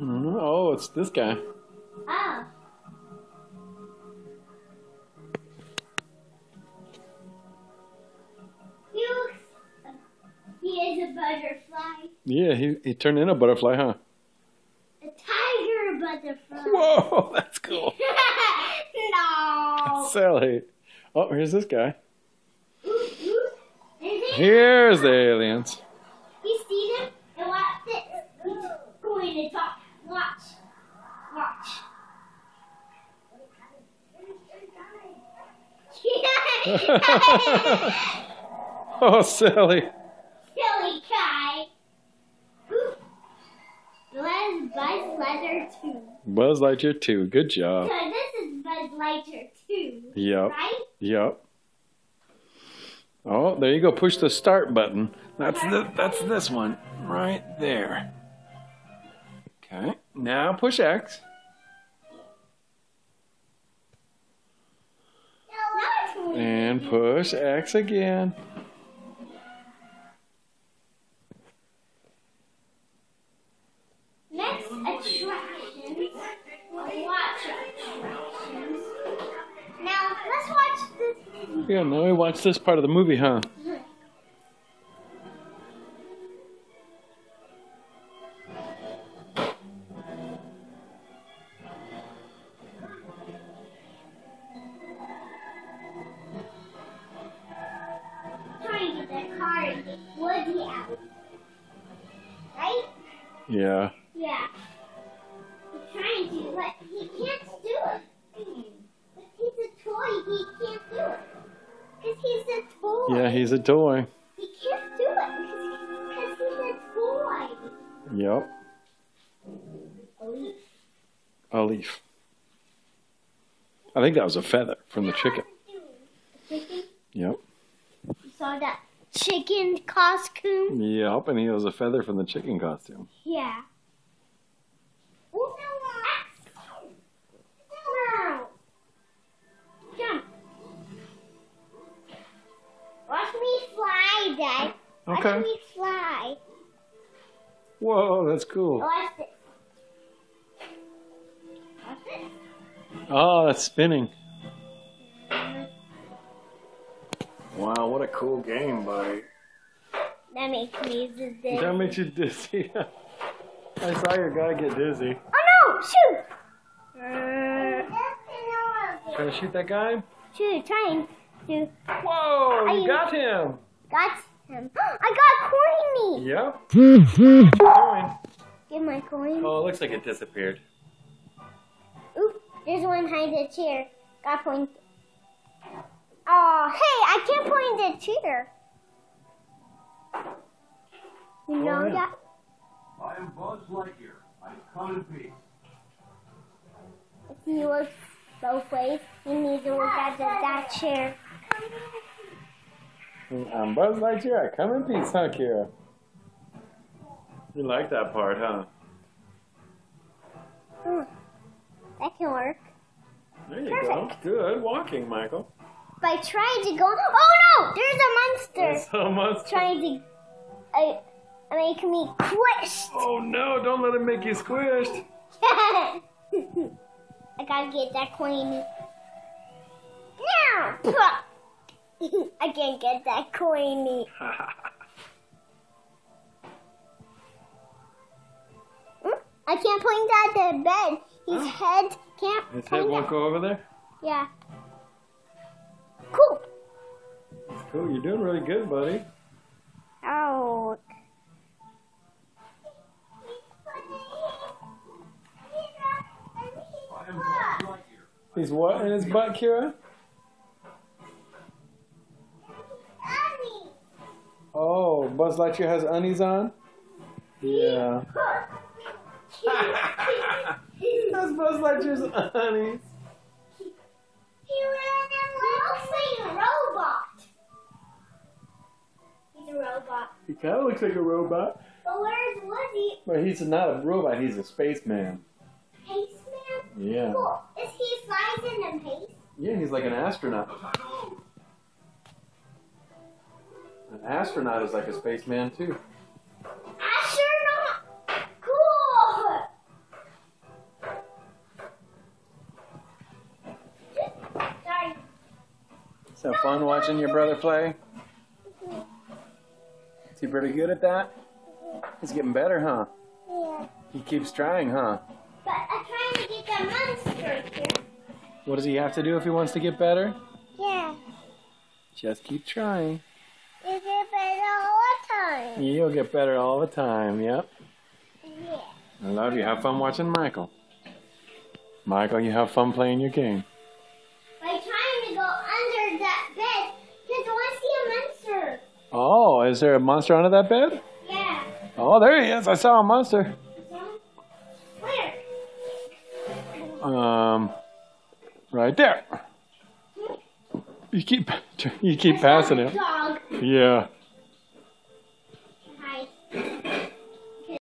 Oh, it's this guy. Oh. He is a butterfly. Yeah, he turned into a butterfly, huh? A tiger butterfly. Whoa, that's cool. No. Silly. Oh, here's this guy. Is Here's the aliens. You see them? And watch this. He's going to talk. Watch. Watch. Oh, silly. Silly guy. Buzz Lightyear 2. Buzz Lightyear 2. Good job. So this is Buzz Lightyear 2. Yep. Right? Yep. Oh, there you go. Push the start button. That's this one right there. Okay. Now push X. And push X again. Next attractions. Watch attractions. Now let's watch this. Yeah, now we watch this part of the movie, huh? Trying to get that car and get Woody out. Right? Yeah. Yeah. He's trying to, but he can't do it. But he's a toy, he can't do it. Because he's a toy. Yeah, he's a toy. He can't do it because he's a toy. Yep. A leaf. A leaf. I think that was a feather from the chicken. Chicken? Yep. You saw that chicken costume? Yep, and he was a feather from the chicken costume. Yeah. No. Jump. Watch me fly, Dad. Okay. Watch me fly. Whoa, that's cool. Watch this. Watch this. Oh, that's spinning. Wow, what a cool game, buddy. That makes me dizzy. That makes you dizzy. I saw your guy get dizzy. Oh no! Shoot! Trying to shoot that guy? Shoot, trying to. Whoa, you got him. Got him. I got coiny! Yep. What you doing? Give my coin. Oh, it looks like it disappeared. Oop, there's one behind the chair. Got point. Oh, hey, I can't point the chair. You know yeah. that? I am Buzz Lightyear. I come in peace. If you look both ways, you need to look at that chair. I'm Buzz Lightyear. Come in peace, huh, Kira? You like that part, huh? That can work. There you Perfect. go. Good walking, Michael. By trying to go. Oh no! There's a monster So much. trying to make me squished. Oh no! Don't let it make you squished. I gotta get that coin. No! I can't get that coin. I can't point at the bed. His head can't His head point won't at. go over there? Yeah. Cool. That's cool. You're doing really good, buddy. Oh. I am Buzz Lightyear. He's what in his butt, Kira? Oh, Buzz Lightyear has undies on? Yeah. That's Buzz Lightyear's undies. He looks like a robot. He's a robot. He kind of looks like a robot. But where's Woody? But he's not a robot, he's a spaceman. Spaceman? Yeah. Cool. Is he flies in space? Yeah, he's like an astronaut. An astronaut is like a spaceman too. Astronaut? Cool! fun watching your brother play? Is he pretty good at that? He's getting better, huh? Yeah. He keeps trying, huh? But I'm trying to get the monster here. What does he have to do if he wants to get better? Yeah. Just keep trying. You get better all the time. You'll get better all the time, yep. Yeah. I love you. Have fun watching Michael. Michael, you have fun playing your game. By trying to go under that bed, because I want to see a monster. Oh, is there a monster under that bed? Yeah. Oh, there he is. I saw a monster. Where? Right there. You keep passing it. Dog. Yeah.